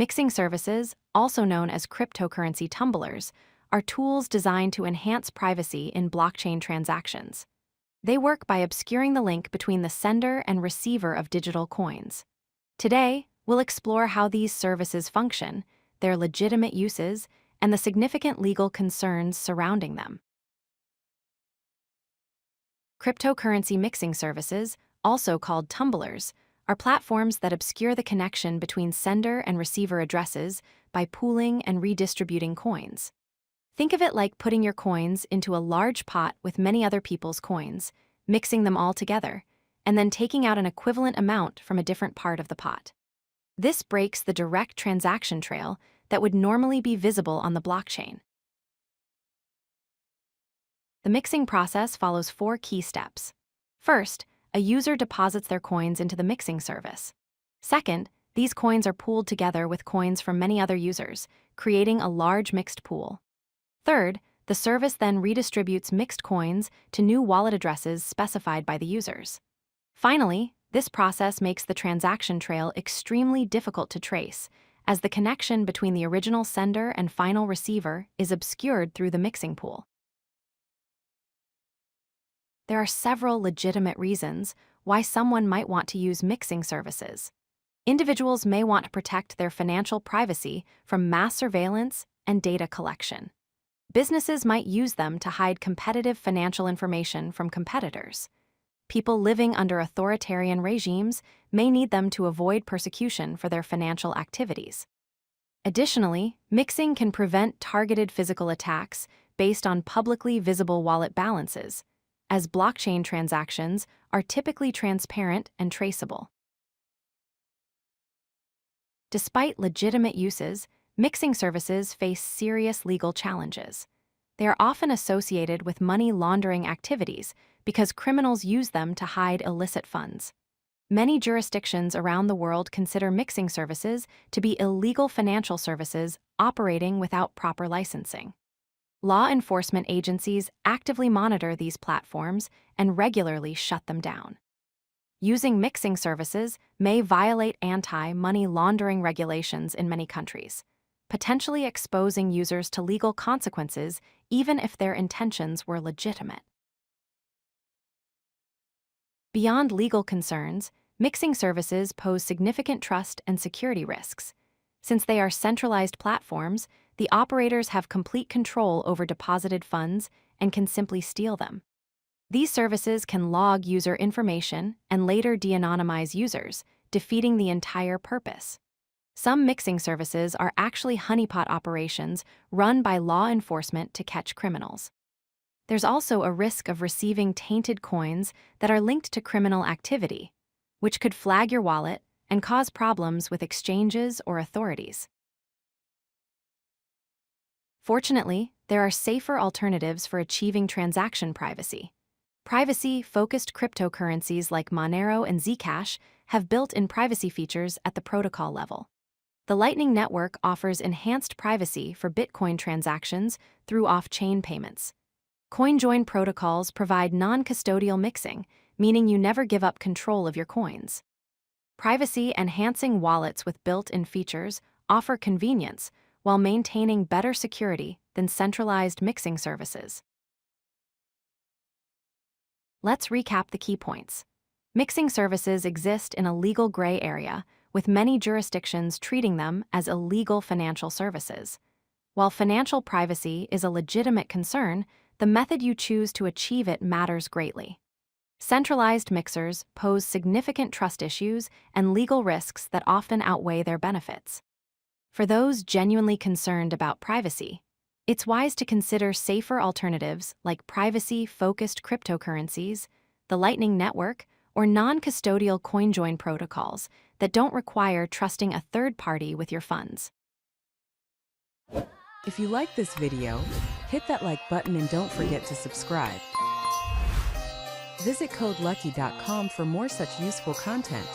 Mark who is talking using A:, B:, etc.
A: Mixing services, also known as cryptocurrency tumblers, are tools designed to enhance privacy in blockchain transactions. They work by obscuring the link between the sender and receiver of digital coins. Today, we'll explore how these services function, their legitimate uses, and the significant legal concerns surrounding them. Cryptocurrency mixing services, also called tumblers, are platforms that obscure the connection between sender and receiver addresses by pooling and redistributing coins. Think of it like putting your coins into a large pot with many other people's coins, mixing them all together, and then taking out an equivalent amount from a different part of the pot. This breaks the direct transaction trail that would normally be visible on the blockchain. The mixing process follows 4 key steps. First, a user deposits their coins into the mixing service. Second, these coins are pooled together with coins from many other users, creating a large mixed pool. Third, the service then redistributes mixed coins to new wallet addresses specified by the users. Finally, this process makes the transaction trail extremely difficult to trace, as the connection between the original sender and final receiver is obscured through the mixing pool. There are several legitimate reasons why someone might want to use mixing services. Individuals may want to protect their financial privacy from mass surveillance and data collection. Businesses might use them to hide competitive financial information from competitors. People living under authoritarian regimes may need them to avoid persecution for their financial activities. Additionally, mixing can prevent targeted physical attacks based on publicly visible wallet balances, as blockchain transactions are typically transparent and traceable. Despite legitimate uses, mixing services face serious legal challenges. They are often associated with money laundering activities because criminals use them to hide illicit funds. Many jurisdictions around the world consider mixing services to be illegal financial services operating without proper licensing. Law enforcement agencies actively monitor these platforms and regularly shut them down. Using mixing services may violate anti-money laundering regulations in many countries, potentially exposing users to legal consequences even if their intentions were legitimate. Beyond legal concerns, mixing services pose significant trust and security risks. Since they are centralized platforms, the operators have complete control over deposited funds and can simply steal them. These services can log user information and later de-anonymize users, defeating the entire purpose. Some mixing services are actually honeypot operations run by law enforcement to catch criminals. There's also a risk of receiving tainted coins that are linked to criminal activity, which could flag your wallet and cause problems with exchanges or authorities. Fortunately, there are safer alternatives for achieving transaction privacy. Privacy-focused cryptocurrencies like Monero and Zcash have built-in privacy features at the protocol level. The Lightning Network offers enhanced privacy for Bitcoin transactions through off-chain payments. CoinJoin protocols provide non-custodial mixing, meaning you never give up control of your coins. Privacy-enhancing wallets with built-in features offer convenience while maintaining better security than centralized mixing services. Let's recap the key points. Mixing services exist in a legal gray area, with many jurisdictions treating them as illegal financial services. While financial privacy is a legitimate concern, the method you choose to achieve it matters greatly. Centralized mixers pose significant trust issues and legal risks that often outweigh their benefits. For those genuinely concerned about privacy, it's wise to consider safer alternatives like privacy-focused cryptocurrencies, the Lightning Network, or non-custodial CoinJoin protocols that don't require trusting a third party with your funds.
B: If you like this video, hit that like button and don't forget to subscribe. Visit codelucky.com for more such useful content.